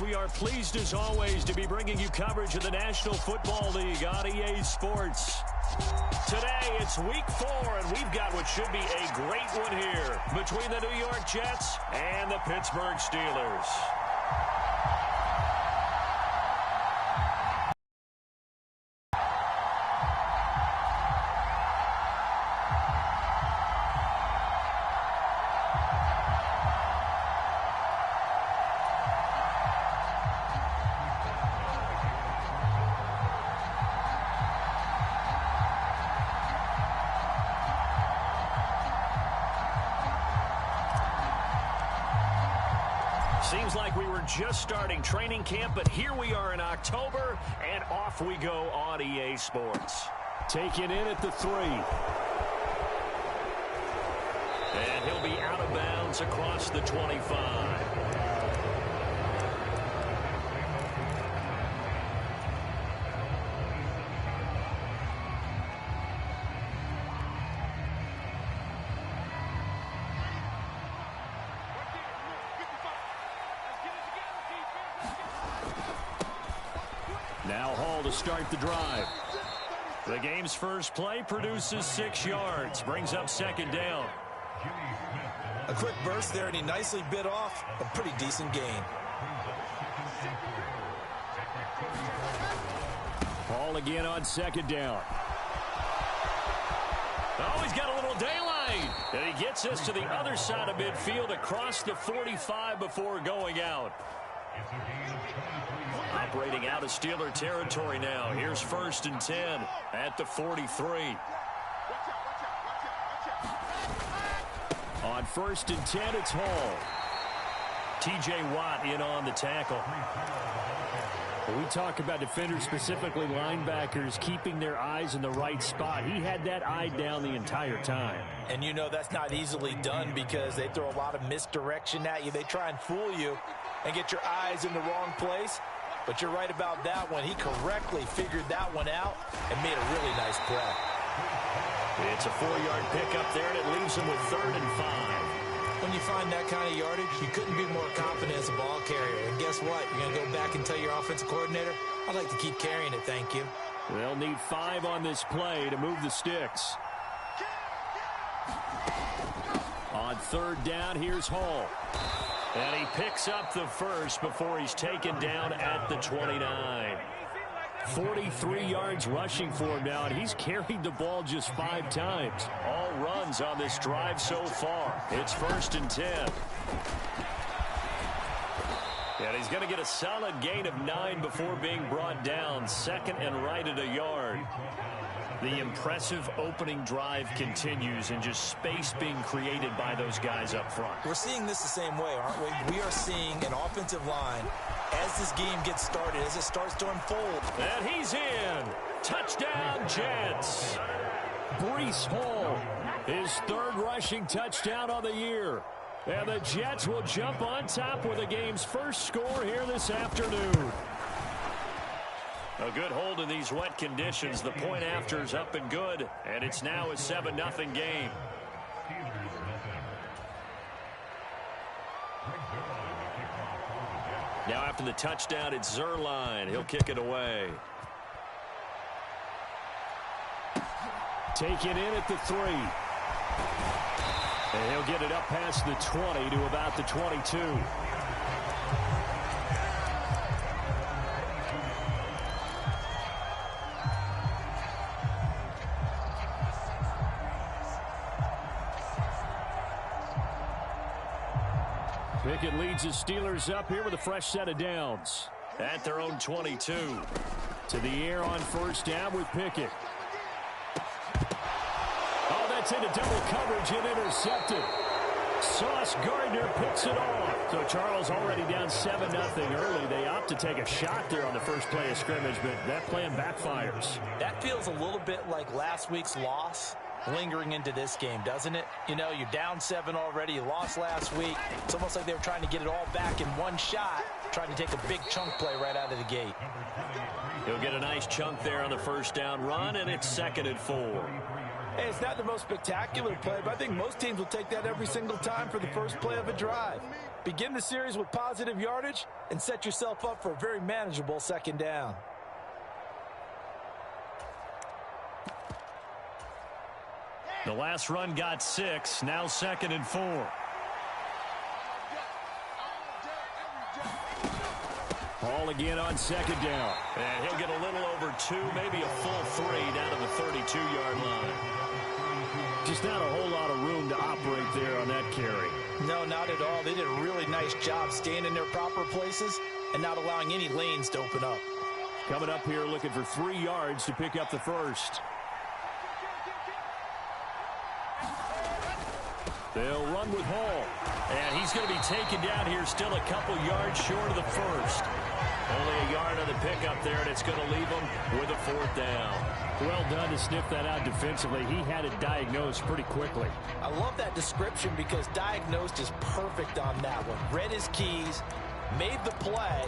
We are pleased as always to be bringing you coverage of the National Football League on EA Sports. Today it's week 4 and we've got what should be a great one here between the New York Jets and the Pittsburgh Steelers. Seems like we were just starting training camp, but here we are in October, and off we go on EA Sports. Taken in at the 3. And he'll be out of bounds across the 25. Now Hall to start the drive. The game's first play produces 6 yards. Brings up second down. A quick burst there, and he nicely bit off a pretty decent gain. Hall again on second down. Oh, he's got a little daylight. And he gets us to the other side of midfield across the 45 before going out. Operating out of Steeler territory now. Here's 1st and 10 at the 43. On 1st and 10, it's Hall. T.J. Watt in on the tackle. When we talk about defenders, specifically linebackers, keeping their eyes in the right spot, he had that eye down the entire time. And you know that's not easily done because they throw a lot of misdirection at you. They try and fool you and get your eyes in the wrong place. But you're right about that one. He correctly figured that one out and made a really nice play. It's a 4-yard pickup there, and it leaves him with 3rd and 5. When you find that kind of yardage, you couldn't be more confident as a ball carrier. And guess what? You're going to go back and tell your offensive coordinator, I'd like to keep carrying it, thank you. They'll need 5 on this play to move the sticks. On 3rd down, here's Hall. And he picks up the first before he's taken down at the 29. 43 yards rushing for him now, and he's carried the ball just 5 times. All runs on this drive so far. It's 1st and 10. And he's going to get a solid gain of 9 before being brought down. 2nd and right at a yard. The impressive opening drive continues, and just space being created by those guys up front. We're seeing this the same way, aren't we? We are seeing an offensive line as this game gets started, as it starts to unfold. And he's in. Touchdown, Jets. Breece Hall, his 3rd rushing touchdown of the year. And the Jets will jump on top with the game's first score here this afternoon. A good hold in these wet conditions. The point after is up and good, and it's now a 7-0 game. Now after the touchdown, it's Zerline. He'll kick it away. Taken in at the 3. And he'll get it up past the 20 to about the 22. Pickett leads his Steelers up here with a fresh set of downs at their own 22. To the air on 1st down with Pickett. Oh, that's into double coverage and intercepted. Sauce Gardner picks it off. So Charles already down 7-0 early. They opt to take a shot there on the first play of scrimmage, but that plan backfires. That feels a little bit like last week's loss lingering into this game, doesn't it? You know, you're down 7 already. You lost last week. It's almost like they were trying to get it all back in one shot, trying to take a big chunk play right out of the gate. He'll get a nice chunk there on the 1st down run, and it's 2nd and 4. Hey, it's not the most spectacular play, but I think most teams will take that every single time for the first play of a drive. Begin the series with positive yardage and set yourself up for a very manageable second down. The last run got 6, now 2nd and 4. Hall again on 2nd down. And he'll get a little over 2, maybe a full 3 down to the 32-yard line. Just not a whole lot of room to operate there on that carry. No, not at all. They did a really nice job staying in their proper places and not allowing any lanes to open up. Coming up here looking for 3 yards to pick up the first. They'll run with Hall. And he's going to be taken down here still a couple yards short of the first. Only a yard on the pickup there, and it's going to leave him with a 4th down. Well done to sniff that out defensively. He had it diagnosed pretty quickly. I love that description because diagnosed is perfect on that one. Read his keys, made the play,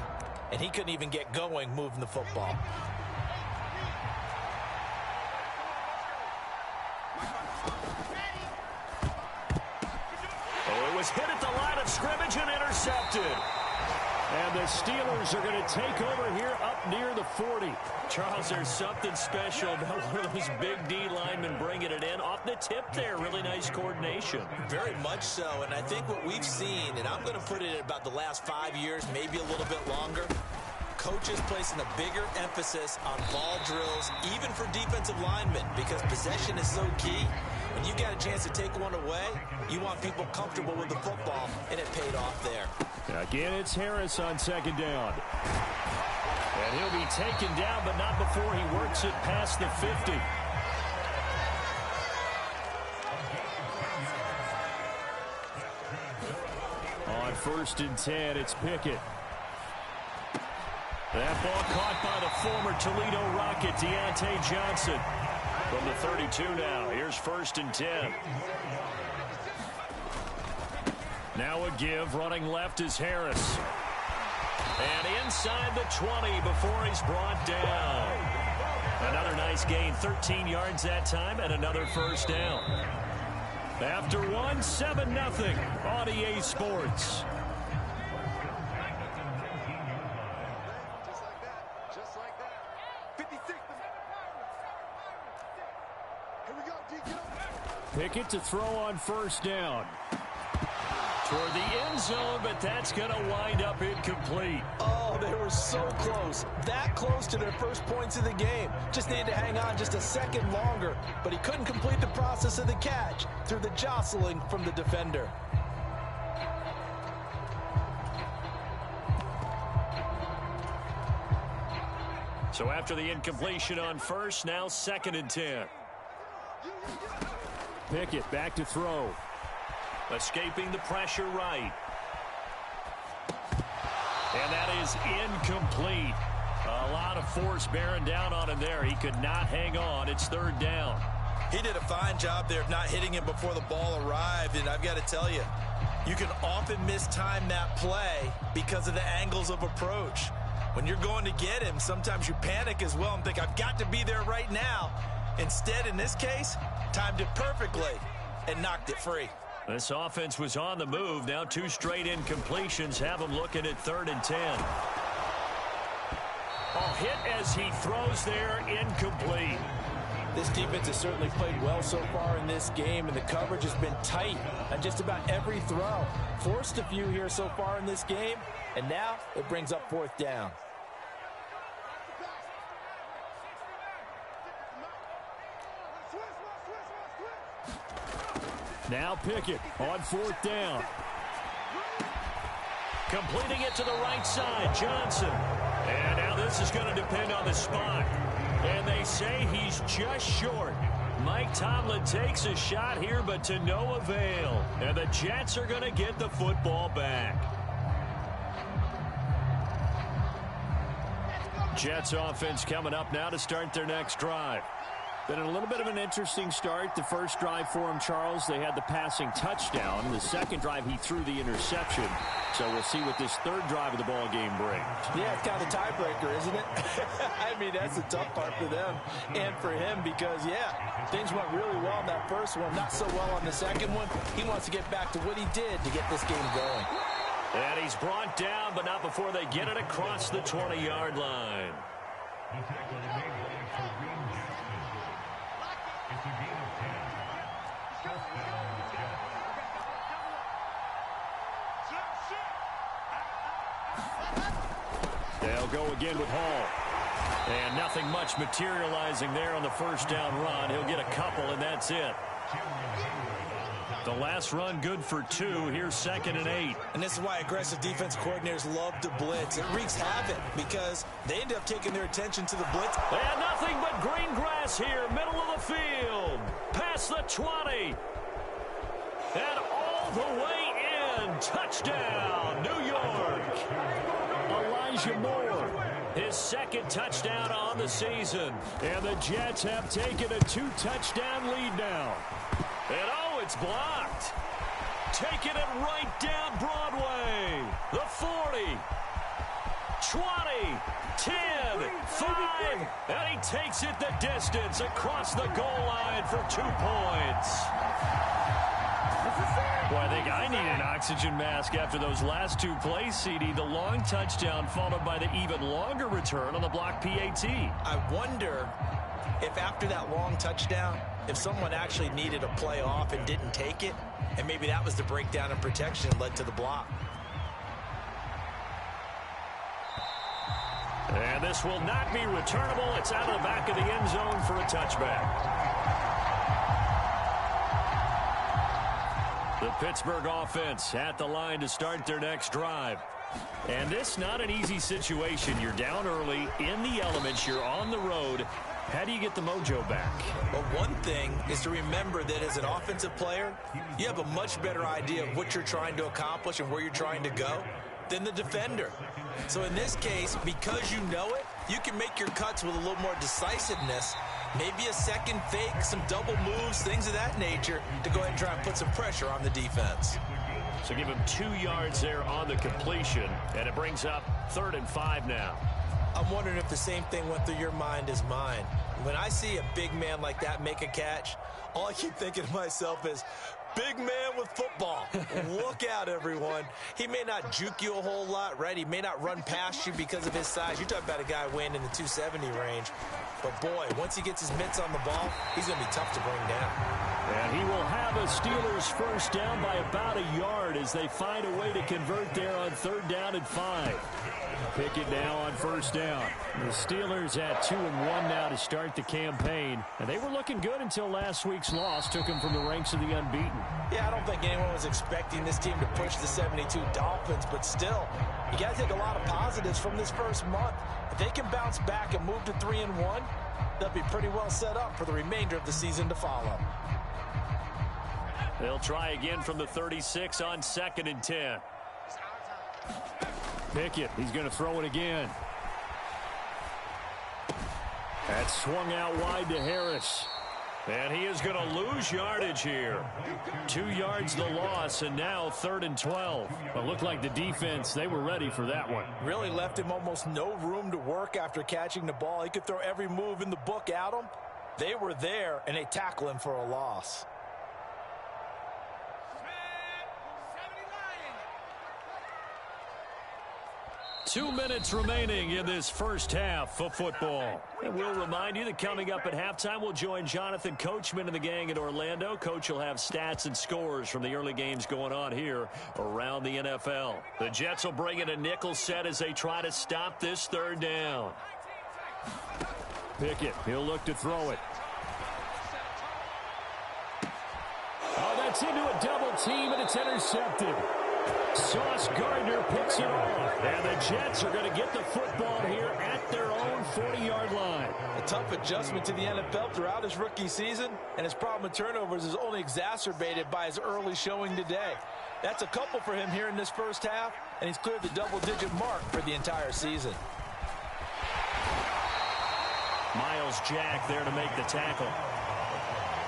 and he couldn't even get going moving the football. Oh, it was hit at the line of scrimmage and intercepted. And the Steelers are going to take over here up near the 40. Charles, there's something special about one of those big D linemen bringing it in. Off the tip there, really nice coordination. Very much so, and I think what we've seen, and I'm going to put it at about the last 5 years, maybe a little bit longer, coaches placing a bigger emphasis on ball drills, even for defensive linemen, because possession is so key. When you got a chance to take one away, you want people comfortable with the football, and it paid off there. Again, it's Harris on 2nd down. And he'll be taken down, but not before he works it past the 50. On 1st and 10, it's Pickett. That ball caught by the former Toledo Rocket, Deontay Johnson. From the 32 now, here's 1st and 10. Now a give, running left is Harris. And inside the 20 before he's brought down. Another nice gain, 13 yards that time, and another 1st down. After one, 7-0 on EA Sports. Just like that. 56. Here we go, D. Pickett to throw on 1st down. Toward the end zone, but that's going to wind up incomplete. Oh, they were so close. That close to their first points of the game. Just needed to hang on just a second longer, but he couldn't complete the process of the catch through the jostling from the defender. So after the incompletion on 1st, now 2nd and 10. Pickett back to throw. Escaping the pressure right. And that is incomplete. A lot of force bearing down on him there. He could not hang on. It's 3rd down. He did a fine job there of not hitting him before the ball arrived, and I've got to tell you, you can often mistime that play because of the angles of approach. When you're going to get him, sometimes you panic as well and think, I've got to be there right now. Instead, in this case, timed it perfectly and knocked it free. This offense was on the move. Now 2 straight incompletions have him looking at 3rd and 10. Oh, hit as he throws there, incomplete. This defense has certainly played well so far in this game, and the coverage has been tight on just about every throw. Forced a few here so far in this game, and now it brings up 4th down. Now Pickett on 4th down. Completing it to the right side, Johnson. And now this is going to depend on the spot. And they say he's just short. Mike Tomlin takes a shot here, but to no avail. And the Jets are going to get the football back. Jets offense coming up now to start their next drive. Been a little bit of an interesting start. The first drive for him, Charles, they had the passing touchdown. The second drive, he threw the interception. So we'll see what this 3rd drive of the ball game brings. Yeah, it's kind of a tiebreaker, isn't it? I mean, that's the tough part for them and for him because, yeah, things went really well in that first one, not so well on the second one. He wants to get back to what he did to get this game going. And he's brought down, but not before they get it across the 20-yard line. They'll go again with Hall. And nothing much materializing there on the first down run. He'll get a couple, and that's it. The last run good for 2. Here's 2nd and 8. And this is why aggressive defense coordinators love to blitz. It wreaks havoc because they end up taking their attention to the blitz. They had nothing but green grass here, middle of the field. Past the 20. And all the way in. Touchdown, New York. Elijah Moore, his 2nd touchdown on the season. And the Jets have taken a 2-touchdown lead now. And oh, it's blocked. Taking it right down Broadway. The 40, 20, 10, 5. And he takes it the distance across the goal line for 2 points. Boy, I think I need an oxygen mask after those last 2 plays, CD. The long touchdown followed by the even longer return on the block PAT. I wonder if after that long touchdown, if someone actually needed a play off and didn't take it, and maybe that was the breakdown in protection that led to the block. And this will not be returnable. It's out of the back of the end zone for a touchback. The Pittsburgh offense at the line to start their next drive. And this not an easy situation. You're down early, in the elements, you're on the road. How do you get the mojo back? Well, one thing is to remember that as an offensive player, you have a much better idea of what you're trying to accomplish and where you're trying to go than the defender. So in this case, because you know it, you can make your cuts with a little more decisiveness. Maybe a second fake, some double moves, things of that nature to go ahead and try and put some pressure on the defense. So give him 2 yards there on the completion, and it brings up 3rd and 5 now. I'm wondering if the same thing went through your mind as mine. When I see a big man like that make a catch, all I keep thinking to myself is, big man with football. Look out, everyone. He may not juke you a whole lot, right? He may not run past you because of his size. You're talking about a guy weighing in the 270 range. But, boy, once he gets his mitts on the ball, he's going to be tough to bring down. And he will have a Steelers first down by about a yard as they find a way to convert there on 3rd down and 5. Pickett now on first down. The Steelers at 2-1 now to start the campaign. And they were looking good until last week's loss took them from the ranks of the unbeaten. Yeah, I don't think anyone was expecting this team to push the 72 Dolphins, but still, you got to take a lot of positives from this first month. If they can bounce back and move to 3-1, they'll be pretty well set up for the remainder of the season to follow. They'll try again from the 36 on 2nd and 10. Pickett, he's going to throw it again. That's swung out wide to Harris. And he is going to lose yardage here. 2 yards the loss, and now 3rd and 12. But looked like the defense, they were ready for that one. Really left him almost no room to work after catching the ball. He could throw every move in the book at him. They were there, and they tackle him for a loss. 2 minutes remaining in this first half of football. And we'll remind you that coming up at halftime, we'll join Jonathan Coachman and the gang in Orlando. Coach will have stats and scores from the early games going on here around the NFL. The Jets will bring in a nickel set as they try to stop this 3rd down. Pickett, he'll look to throw it. Oh, that's into a double team, and it's intercepted. Sauce Gardner picks it off. And the Jets are going to get the football here at their own 40-yard line. A tough adjustment to the NFL throughout his rookie season, and his problem with turnovers is only exacerbated by his early showing today. That's a couple for him here in this first half, and he's cleared the double-digit mark for the entire season. Miles Jack there to make the tackle.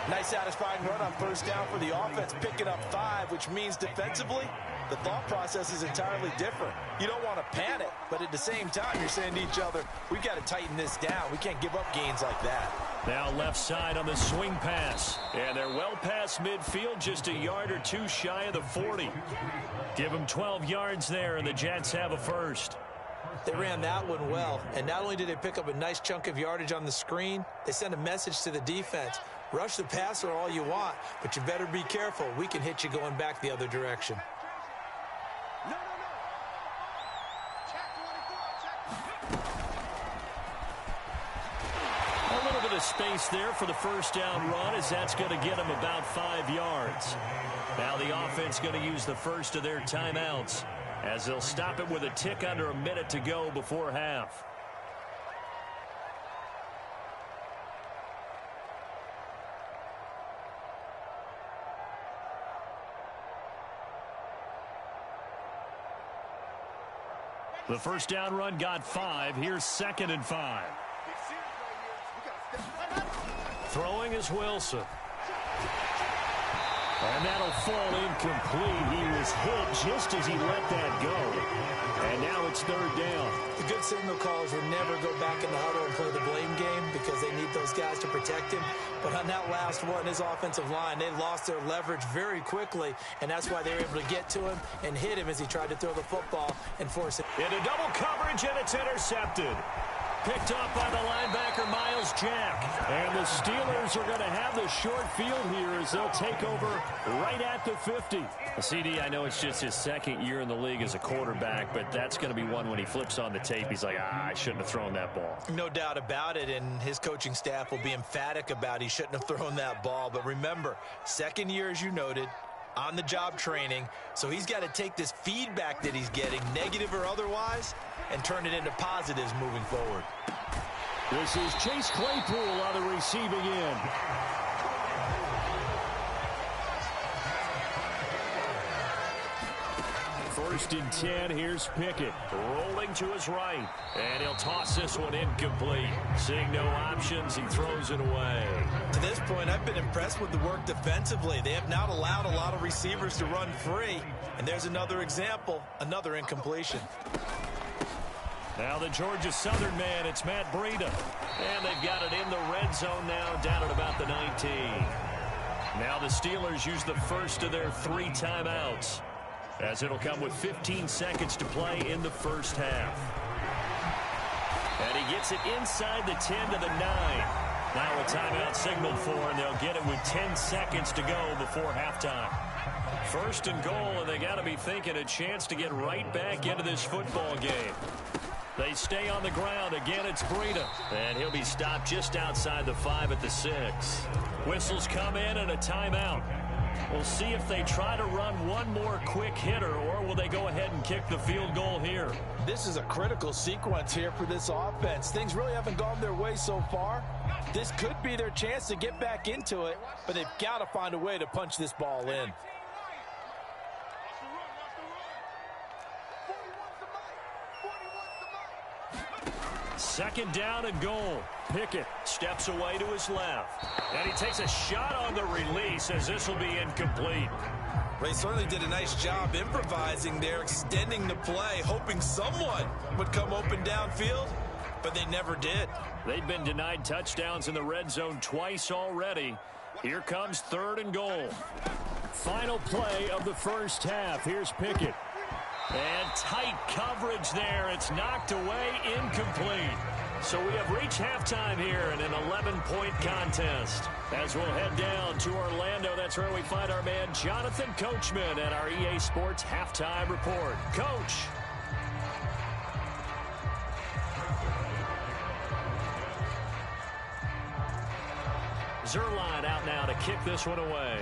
Nice satisfying run on first down for the offense, picking up 5, which means defensively, the thought process is entirely different. You don't want to panic, but at the same time, you're saying to each other, we've got to tighten this down. We can't give up gains like that. Now left side on the swing pass. And they're well past midfield, just a yard or two shy of the 40. Give them 12 yards there, and the Jets have a first. They ran that one well, and not only did they pick up a nice chunk of yardage on the screen, they sent a message to the defense. Rush the passer all you want, but you better be careful. We can hit you going back the other direction. No. Check 24, check. A little bit of space there for the first down run, as that's going to get them about 5 yards. Now the offense going to use the first of their timeouts, as they'll stop it with a tick under a minute to go before half. The first down run got 5. Here's 2nd and 5. Throwing is Wilson. And that'll fall incomplete. He was hit just as he let that go. And now it's 3rd down. The good signal callers would never go back in the huddle and play the blame game because they need those guys to protect him. But on that last one, his offensive line, they lost their leverage very quickly, and that's why they were able to get to him and hit him as he tried to throw the football and force it. Into double coverage, and it's intercepted. Picked up by the linebacker, Miles Jack. And the Steelers are going to have the short field here as they'll take over right at the 50. CD, I know it's just his 2nd year in the league as a quarterback, but that's going to be one when he flips on the tape. He's like, I shouldn't have thrown that ball. No doubt about it, and his coaching staff will be emphatic about he shouldn't have thrown that ball. But remember, 2nd year, as you noted, on-the-job training, so he's got to take this feedback that he's getting, negative or otherwise, and turn it into positives moving forward. This is Chase Claypool on the receiving end. First and 10, here's Pickett, rolling to his right, and he'll toss this one incomplete. Seeing no options, he throws it away. To this point, I've been impressed with the work defensively. They have not allowed a lot of receivers to run free, and there's another example, another incompletion. Now the Georgia Southern man, it's Matt Breida. And they've got it in the red zone now, down at about the 19. Now the Steelers use the first of their 3 timeouts, as it'll come with 15 seconds to play in the first half. And he gets it inside the 10 to the 9. Now a timeout signaled for, and they'll get it with 10 seconds to go before halftime. First and goal, and they got to be thinking a chance to get right back into this football game. They stay on the ground. Again, it's Breida. And he'll be stopped just outside the 5 at the 6. Whistles come in and a timeout. We'll see if they try to run one more quick hitter, or will they go ahead and kick the field goal here. This is a critical sequence here for this offense. Things really haven't gone their way so far. This could be their chance to get back into it, but they've got to find a way to punch this ball in. Second down and goal. Pickett steps away to his left. And he takes a shot on the release, as this will be incomplete. They certainly did a nice job improvising there, extending the play, hoping someone would come open downfield, but they never did. They've been denied touchdowns in the red zone twice already. Here comes 3rd and goal. Final play of the first half. Here's Pickett. And tight coverage there. It's knocked away, incomplete. So we have reached halftime here in an 11-point contest. As we'll head down to Orlando, that's where we find our man Jonathan Coachman at our EA Sports Halftime Report. Coach. Zerline out now to kick this one away.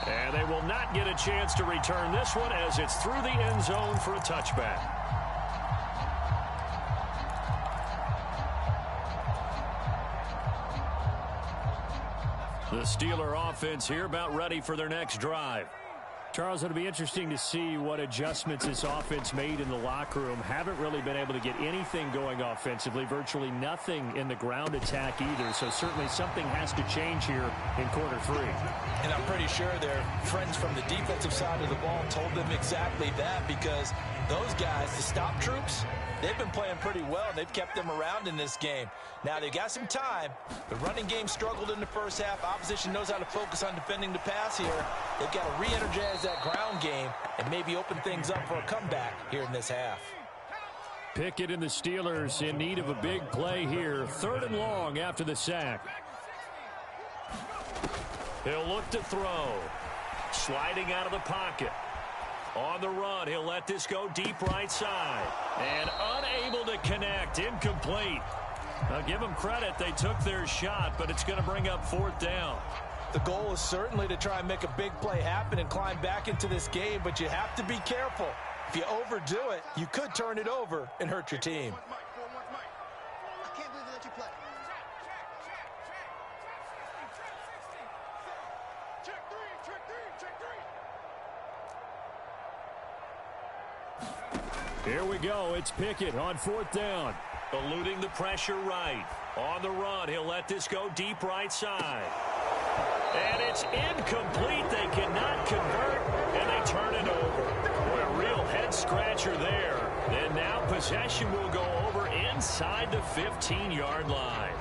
And they will not get a chance to return this one, as it's through the end zone for a touchback. The Steeler offense here about ready for their next drive. Charles, it'll be interesting to see what adjustments this offense made in the locker room. Haven't really been able to get anything going offensively, virtually nothing in the ground attack either. So certainly something has to change here in quarter three. And I'm pretty sure their friends from the defensive side of the ball told them exactly that, because those guys, the stop troops, they've been playing pretty well. They've kept them around in this game. Now, they've got some time. The running game struggled in the first half. Opposition knows how to focus on defending the pass here. They've got to re-energize that ground game and maybe open things up for a comeback here in this half. Pickett and the Steelers in need of a big play here. 3rd and long after the sack. He'll look to throw. Sliding out of the pocket. On the run, he'll let this go deep right side. And unable to connect. Incomplete. Now, give them credit. They took their shot, but it's going to bring up 4th down. The goal is certainly to try and make a big play happen and climb back into this game, but you have to be careful. If you overdo it, you could turn it over and hurt your team. I can't believe they let you play. Check 3. Here we go. It's Pickett on 4th down. Eluding the pressure right. On the run, he'll let this go deep right side. And it's incomplete. They cannot convert, and they turn it over. Boy, a real head-scratcher there. And now possession will go over inside the 15-yard line.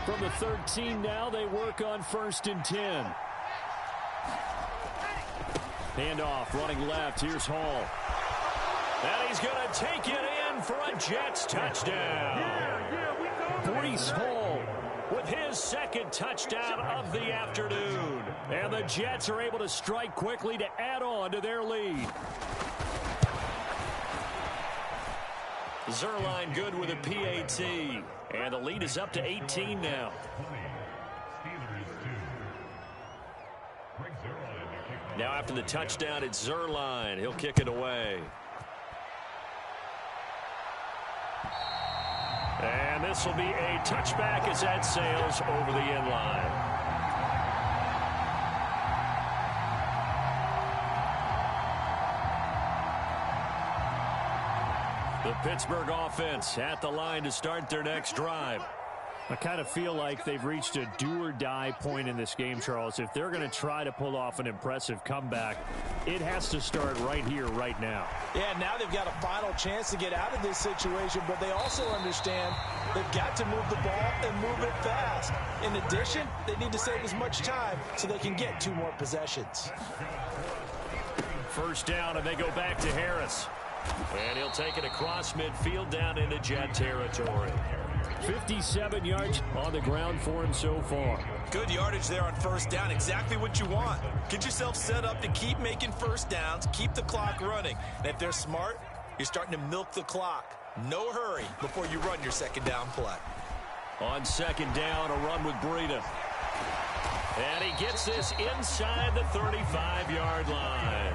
From the 13 now, they work on 1st and 10. Handoff, running left. Here's Hall. And he's going to take it in for a Jets touchdown. Breece Hall with his 2nd touchdown of the afternoon. And the Jets are able to strike quickly to add on to their lead. Zerline good with a PAT. And the lead is up to 18 now. Now after the touchdown, it's Zerline. He'll kick it away. And this will be a touchback as that sails over the end line. The Pittsburgh offense at the line to start their next drive. I kind of feel like they've reached a do-or-die point in this game, Charles. If they're going to try to pull off an impressive comeback, it has to start right here, right now. Yeah, now they've got a final chance to get out of this situation, but they also understand they've got to move the ball and move it fast. In addition, they need to save as much time so they can get 2 more possessions. 1st down, and they go back to Harris. And he'll take it across midfield down into Jet territory. 57 yards on the ground for him so far. Good yardage there on 1st down. Exactly what you want. Get yourself set up to keep making 1st downs, keep the clock running. And if they're smart, you're starting to milk the clock. No hurry before you run your 2nd down play. On 2nd down, a run with Breida. And he gets this inside the 35-yard line.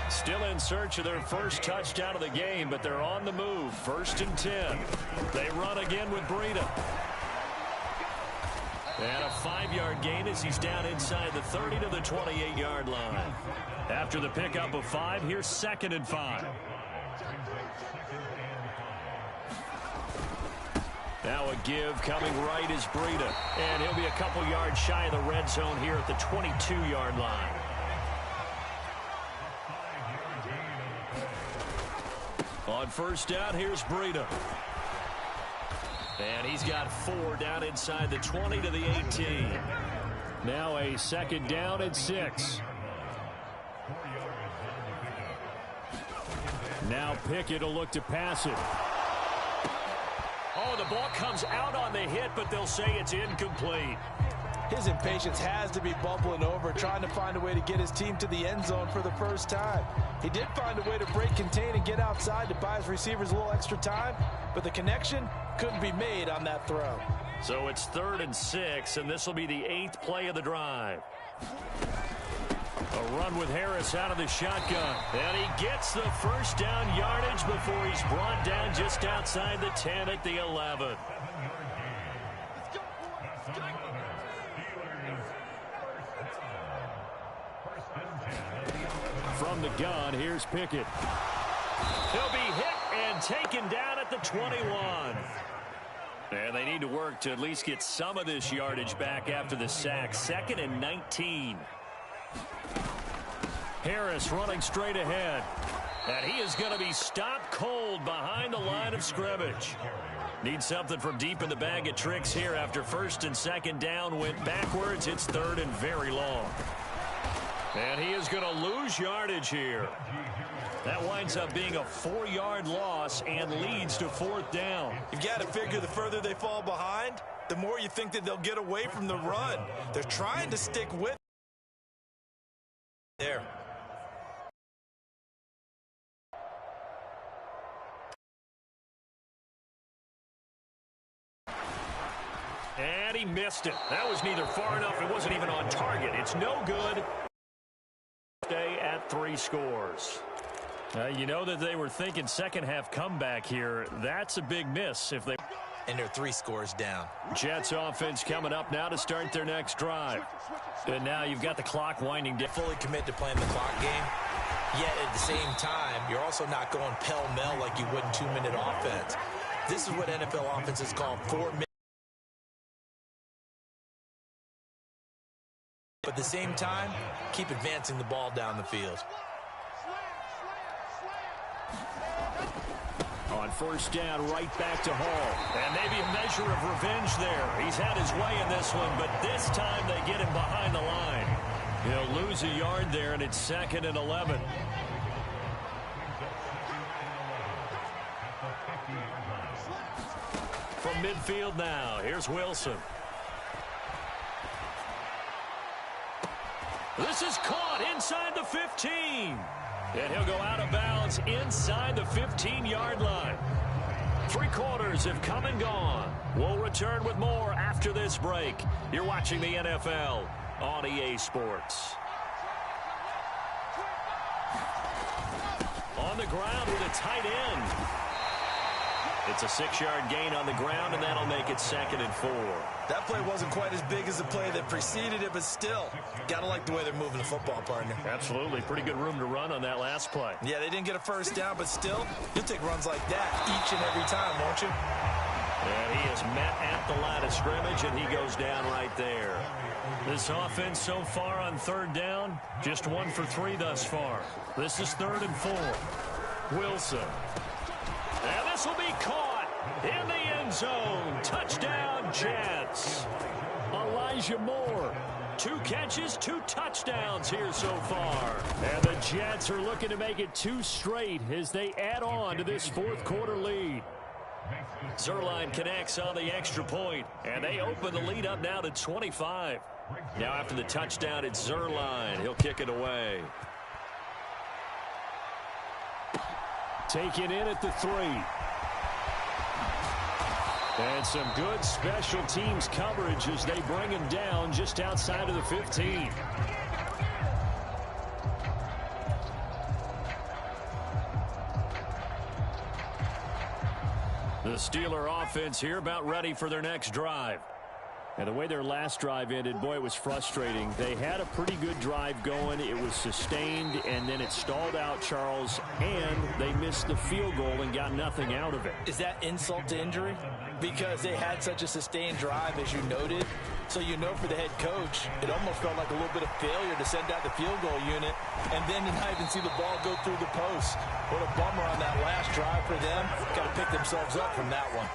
Still in search of their 1st touchdown of the game, but they're on the move. 1st and 10. They run again with Breida. And a 5-yard gain as he's down inside the 30 to the 28-yard line. After the pickup of 5, here's 2nd and 5. Now a give coming right is Breida. And he'll be a couple yards shy of the red zone here at the 22-yard line. On 1st down, here's Breida. And he's got 4 down inside the 20 to the 18. Now a 2nd down and 6. Now Pickett will look to pass it. Oh, the ball comes out on the hit, but they'll say it's incomplete. His impatience has to be bubbling over, trying to find a way to get his team to the end zone for the 1st time. He did find a way to break contain and get outside to buy his receivers a little extra time, but the connection couldn't be made on that throw. So it's 3rd and 6, and this will be the 8th play of the drive. A run with Harris out of the shotgun. And he gets the 1st down yardage before he's brought down just outside the 10 at the 11. From the gun, here's Pickett. He'll be hit and taken down at the 21. And they need to work to at least get some of this yardage back after the sack. 2nd and 19. Harris running straight ahead. And he is going to be stopped cold behind the line of scrimmage. Need something from deep in the bag of tricks here after 1st and 2nd down went backwards. It's 3rd and very long. And he is going to lose yardage here. That winds up being a 4-yard loss and leads to 4th down. You've got to figure the further they fall behind, the more you think that they'll get away from the run. They're trying to stick with there. And he missed it. That was neither far enough. It wasn't even on target. It's no good. Stay at 3 scores. You know that they were thinking second half comeback here. That's a big miss if they. And they're 3 scores down. Jets offense coming up now to start their next drive. And now you've got the clock winding down. Fully commit to playing the clock game. Yet at the same time, you're also not going pell-mell like you would in 2-minute offense. This is what NFL offenses call 4 minutes. But at the same time, keep advancing the ball down the field. On 1st down, right back to Hall. And maybe a measure of revenge there. He's had his way in this one, but this time they get him behind the line. He'll lose a yard there, and it's 2nd and 11. From midfield now, here's Wilson. This is caught inside the 15. And he'll go out of bounds inside the 15-yard line. 3 quarters have come and gone. We'll return with more after this break. You're watching the NFL on EA Sports. On the ground with a tight end. It's a 6-yard gain on the ground, and that'll make it 2nd and 4. That play wasn't quite as big as the play that preceded it, but still, got to like the way they're moving the football, partner. Absolutely. Pretty good room to run on that last play. Yeah, they didn't get a 1st down, but still, you'll take runs like that each and every time, won't you? And he is met at the line of scrimmage, and he goes down right there. This offense so far on 3rd down, just 1 for 3 thus far. This is 3rd and 4. Wilson. And this will be caught in the end zone. Touchdown, Jets. Elijah Moore. 2 catches, 2 touchdowns here so far. And the Jets are looking to make it 2 straight as they add on to this 4th quarter lead. Zerline connects on the extra point, and they open the lead up now to 25. Now after the touchdown, it's Zerline. He'll kick it away. Taken in at the 3. And some good special teams coverage as they bring him down just outside of the 15. The Steeler offense here about ready for their next drive. And the way their last drive ended, boy, it was frustrating. They had a pretty good drive going. It was sustained, and then it stalled out, Charles, and they missed the field goal and got nothing out of it. Is that insult to injury? Because they had such a sustained drive, as you noted. So you know for the head coach, it almost felt like a little bit of failure to send out the field goal unit and then to not even see the ball go through the post. What a bummer on that last drive for them. Got to pick themselves up from that one.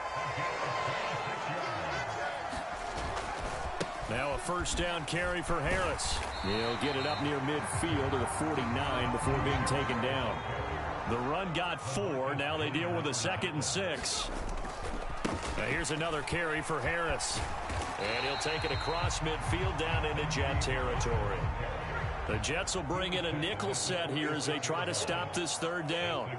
Now a 1st down carry for Harris. He'll get it up near midfield to the 49 before being taken down. The run got 4. Now they deal with a 2nd and 6. Now here's another carry for Harris. And he'll take it across midfield down into Jet territory. The Jets will bring in a nickel set here as they try to stop this 3rd down.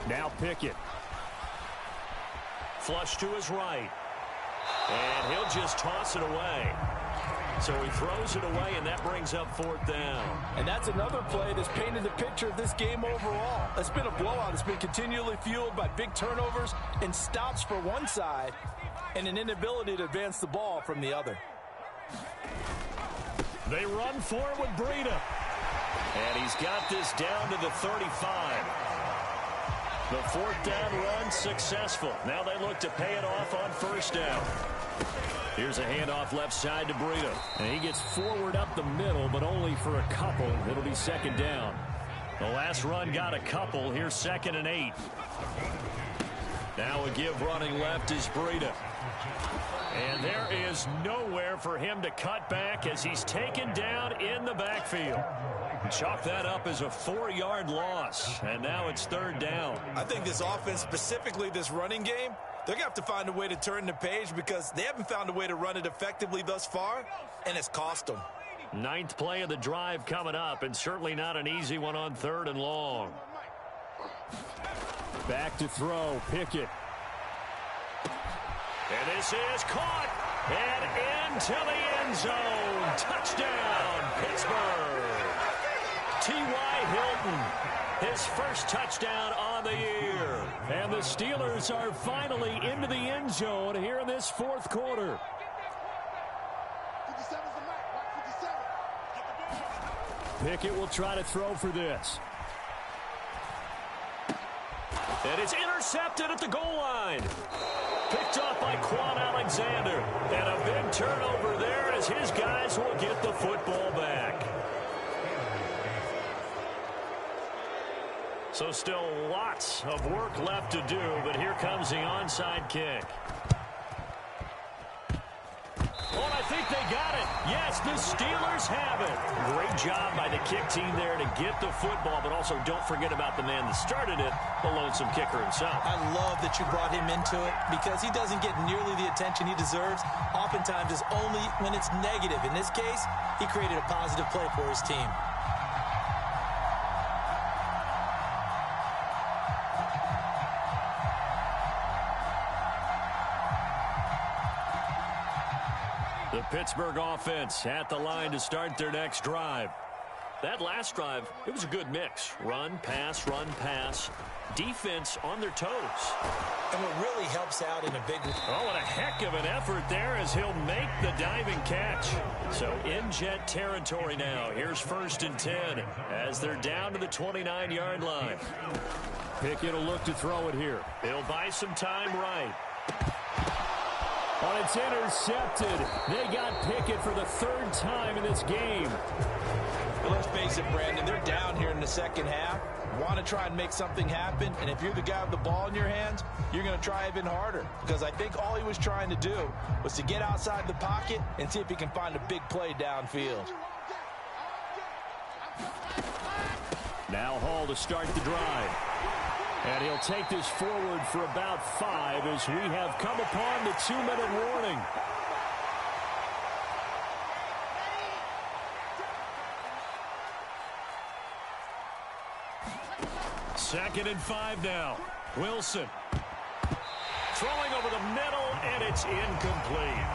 Now Pickett. Flush to his right. And he'll just toss it away. So he throws it away, and that brings up 4th down. And that's another play that's painted the picture of this game overall. It's been a blowout. It's been continually fueled by big turnovers and stops for one side and an inability to advance the ball from the other. They run for it with Breida. And he's got this down to the 35. The fourth down run successful. Now they look to pay it off on first down. Here's a handoff left side to Breida. And he gets forward up the middle, but only for a couple. It'll be second down. The last run got a couple. Here's 2nd and 8. Now a give running left is Breida. And there is nowhere for him to cut back as he's taken down in the backfield. Chalk that up as a 4-yard loss. And now it's third down. I think this offense, specifically this running game, they're going to have to find a way to turn the page because they haven't found a way to run it effectively thus far, and it's cost them. 9th play of the drive coming up, and certainly not an easy one on 3rd and long. Back to throw, Pickett. And this is caught and into the end zone. Touchdown, Pittsburgh. T.Y. Hilton, his first touchdown on the year. And the Steelers are finally into the end zone here in this fourth quarter. 57's the mark. Mark 57. Pickett will try to throw for this. And it's intercepted at the goal line. Picked off by Quan Alexander. And a big turnover there as his guys will get the football back. So still lots of work left to do, but here comes the onside kick. Oh, and I think they got it. Yes, the Steelers have it. Great job by the kick team there to get the football, but also don't forget about the man that started it, the lonesome kicker himself. I love that you brought him into it because he doesn't get nearly the attention he deserves. Oftentimes it's only when it's negative. In this case, he created a positive play for his team. The Pittsburgh offense at the line to start their next drive. That last drive, it was a good mix. Run, pass, defense on their toes. And what really helps out in a big... Oh, what a heck of an effort there as he'll make the diving catch. So in Jet territory now. Here's 1st and 10 as they're down to the 29-yard line. Pickett will look to throw it here. He'll buy some time right. But it's intercepted. They got Pickett for the 3rd time in this game. Well, let's face it, Brandon, they're down here in the second half. Want to try and make something happen, and if you're the guy with the ball in your hands, you're going to try even harder. Because I think all he was trying to do was to get outside the pocket and see if he can find a big play downfield. Now Hall to start the drive. And he'll take this forward for about 5 as we have come upon the 2-minute warning. Second and 5 now. Wilson. Throwing over the middle, and it's incomplete.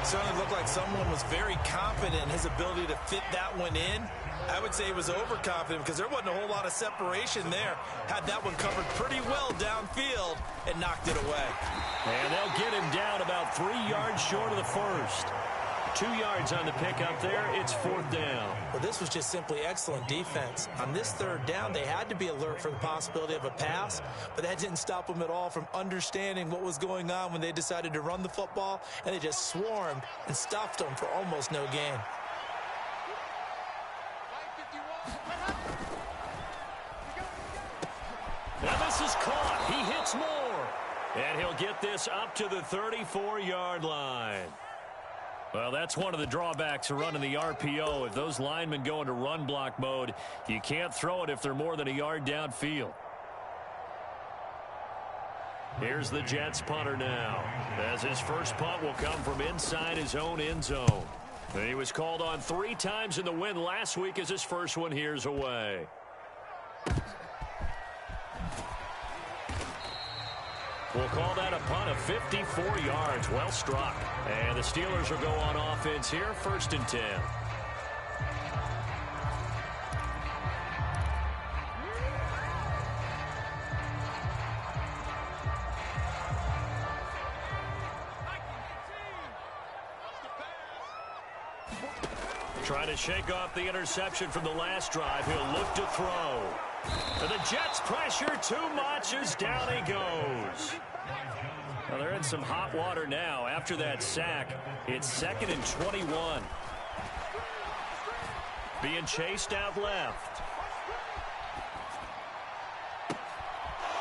Certainly looked like someone was very confident in his ability to fit that one in. I would say he was overconfident because there wasn't a whole lot of separation there. Had that one covered pretty well downfield and knocked it away. And they'll get him down about 3 yards short of the first. 2 yards on the pickup there. It's 4th down. Well, this was just simply excellent defense. On this 3rd down, they had to be alert for the possibility of a pass, but that didn't stop them at all from understanding what was going on when they decided to run the football, and they just swarmed and stuffed them for almost no gain. Now this is caught. He hits more. And he'll get this up to the 34-yard line. Well, that's one of the drawbacks of running the RPO. If those linemen go into run block mode, you can't throw it if they're more than a yard downfield. Here's the Jets punter now, as his first punt will come from inside his own end zone. He was called on 3 times in the win last week as his first one here's away. We'll call that a punt of 54 yards. Well struck. And the Steelers will go on offense here, 1st and 10. Trying to shake off the interception from the last drive. He'll look to throw. And the Jets pressure too much as down he goes. Well, they're in some hot water now. After that sack, it's 2nd and 21. Being chased out left.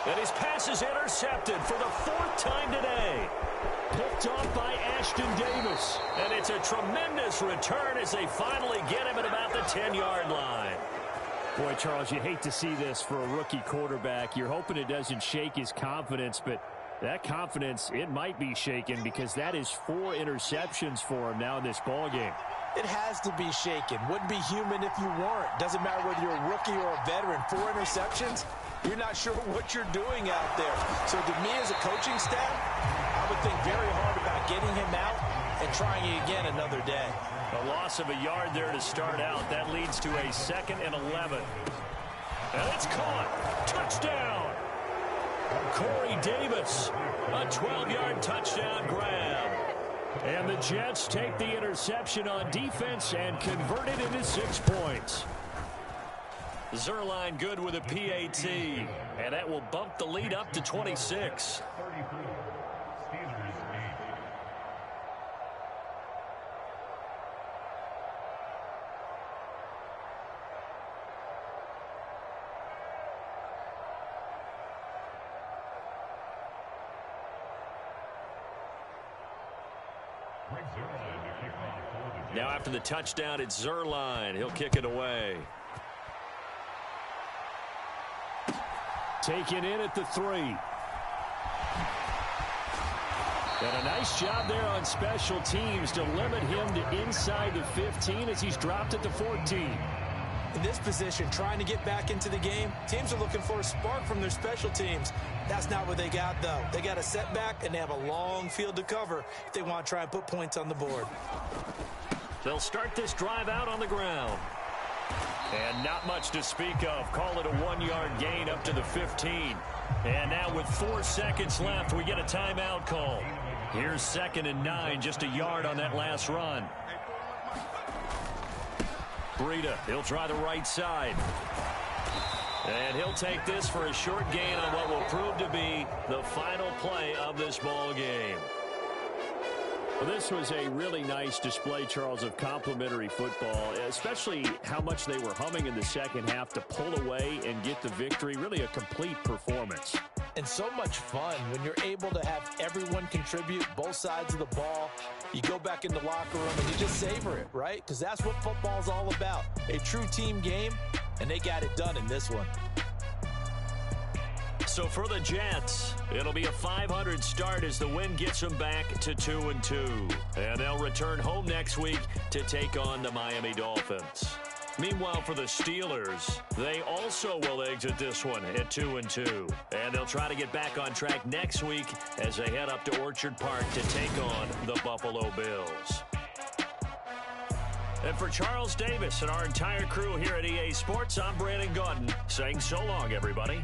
And his pass is intercepted for the 4th time today. Picked off by Ashton Davis. And it's a tremendous return as they finally get him at about the 10-yard line. Boy, Charles, you hate to see this for a rookie quarterback. You're hoping it doesn't shake his confidence, but that confidence, it might be shaken because that is 4 interceptions for him now in this ballgame. It has to be shaken. Wouldn't be human if you weren't. Doesn't matter whether you're a rookie or a veteran. 4 interceptions, you're not sure what you're doing out there. So to me as a coaching staff, I would think very hard about getting him out and trying it again another day. A loss of a yard there to start out. That leads to a 2nd and 11. And it's caught. Touchdown. Corey Davis. A 12-yard touchdown grab. And the Jets take the interception on defense and convert it into 6 points. Zuerlein good with a PAT. And that will bump the lead up to 26. Now after the touchdown, it's Zuerlein. He'll kick it away. Taken in at the 3. And a nice job there on special teams to limit him to inside the 15 as he's dropped at the 14. In this position, trying to get back into the game, teams are looking for a spark from their special teams. That's not what they got, though. They got a setback, and they have a long field to cover if they want to try and put points on the board. They'll start this drive out on the ground. And not much to speak of. Call it a 1-yard gain up to the 15. And now with 4 seconds left, we get a timeout call. Here's 2nd and 9, just a yard on that last run. Breida, he'll try the right side. And he'll take this for a short gain on what will prove to be the final play of this ball game. Well, this was a really nice display, Charles, of complimentary football, especially how much they were humming in the second half to pull away and get the victory. Really a complete performance. And so much fun when you're able to have everyone contribute both sides of the ball. You go back in the locker room and you just savor it, right? Because that's what football's all about. A true team game, and they got it done in this one. So for the Jets, it'll be a 500 start as the win gets them back to 2-2. And they'll return home next week to take on the Miami Dolphins. Meanwhile, for the Steelers, they also will exit this one at 2-2. And they'll try to get back on track next week as they head up to Orchard Park to take on the Buffalo Bills. And for Charles Davis and our entire crew here at EA Sports, I'm Brandon Gaudin saying so long, everybody.